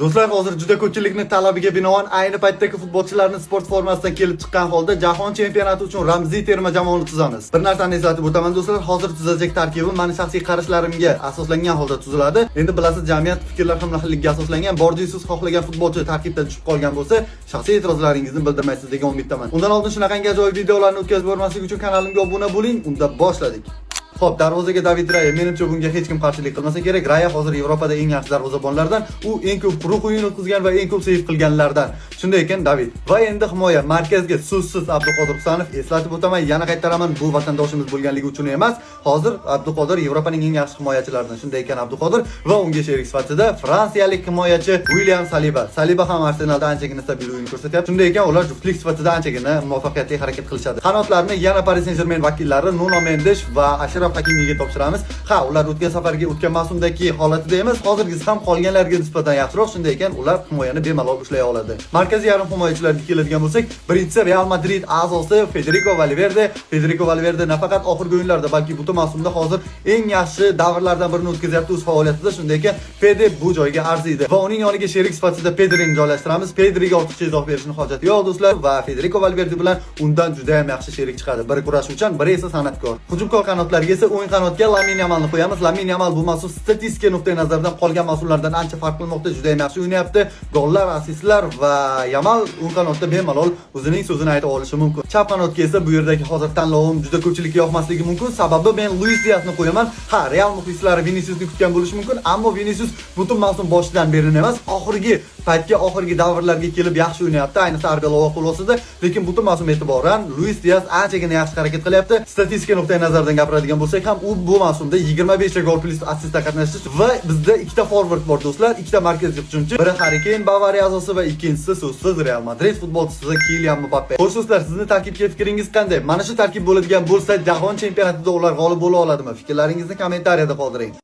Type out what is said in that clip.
Do'stlar, hozir juda ko'pchilikning talabiga binoan ayni paytdagi futbolchilarni sport formasidan kelib chiqqan holda jahon chempionati uchun ramziy terma jamoani tuzamiz. Bir narsani eslatib o'taman do'stlar, hozir tuzajak tarkibim meni shaxsiy qarashlarimga asoslangan holda tuziladi. Endi bilasiz, jamiyat fikrlar hamrohligiga asoslangan, borjisiz xohlagan futbolchi tarkibdan tushib qolgan bo'lsa, shaxsiy e'tirozlaringizni bildirmaysiz degan umiddaman. Undan oldin shunaqangi ajoyib videolarni o'tkazib bormaslik uchun kanalimga obuna bo'ling. Unda boshladik. Xo'p, darvozaga David Raya. Menimcha bunga hech kim qarshilik qilmasa kerak. Raya hozir Yevropada eng yaxshi darvozabonlardan, u eng ko'p quruq o'yin o'tkazgan va eng ko'p seyv qilganlardan. Shunday ekan David. Va endi himoya markazga so'zsiz Abduqodir Husanov. Eslatib o'taman, yana qaytaraman, bu vatandoshimiz bo'lganligi uchun emas. Hozir Abduqodir Yevropaning eng yaxshi himoyachilaridan. Shunday ekan Abduqodir va unga sherik sifatida fransiyalik himoyachi William Saliba. Saliba ham Arsenalda anchagina stabil o'yin ko'rsatyapti. Shunday ekan ular juftlik sifatida anchagina muvaffaqiyatli harakat qilishadi. Qanotlarni yana Paris Saint-Germain vakillari Nuno Mendes va Ashraf Hakimiga topshiramiz. Ular o'tgan safargi o'tgan mavsumdagi holatida emas, hozirgisi ham qolganlarga nisbatan yaxshiroq. Shunday ekan ular himoyani bemalol ushlay oladi. Markaziy yarim himoyachilarga keladigan bo'lsak, birinchisi Real Madrid a'zosi Federico Valverde. Federico Valverde nafaqat oxirgi o'yinlarda, balki butun mavsumda hozir eng yaxshi davrlardan birini o'tkazyapti o'z faoliyatida. Shunday ekan Fede bu joyga arziydi va uning yoniga sherik sifatida Pedrini joylashtiramiz. Pedriga ortiqcha izoh berishning hojati yo'q do'stlar va Federico Valverde bilan undan juda ham yaxshi sherik chiqadi. Biri kurashuvchan, biri esa san'atkor. Hujumkor qanotlarga esa o'yin qanotga Lamine Yamalni qo'yamiz. Lamine Yamal bu mavsum statistika nuqtai nazaridan qolgan mavsumlardan ancha farq qilmoqda, juda ham yaxshi o'ynayapti. Gollar, assistlar va Yamal o'ng qanotda bemalol o'zining so'zini ayta olishi mumkin. Chap qanotga esa bu yerdagi hozir tanlovim juda ko'pchilikka yoqmasligi mumkin. Sababi men Luis Diasni qo'yaman. Real muxlislari Viniciusni kutgan bo'lishi mumkin, ammo Vinicius butun mavsum boshidan beri emas, oxirgi davrlarga kelib yaxshi o'ynayapti, ayniqsa Arbeloa qo'losida, lekin butun mavsum e'tiboran Luis Dias anchagina yaxshi harakat qilyapti. Statistika nuqtai nazaridan gapiradigan bo'lsak ham, u bu mavsumda 25 ta gol plus assistda qatnashdi va bizda ikkita forvard bor do'stlar, ikkita markaziy hujumchi, biri Harry Kane Bavariya a'zosi va ikkinchisi so'zsiz Real Madrid futbolchisi Kylian Mbappe. Xo'sh do'stlar, sizning tarkibga fikringiz qanday? Mana shu tarkib bo'ladigan bo'lsa, jahon chempionatida ular g'olib bo'la oladimi? Fikrlaringizni kommentariyada qoldiring.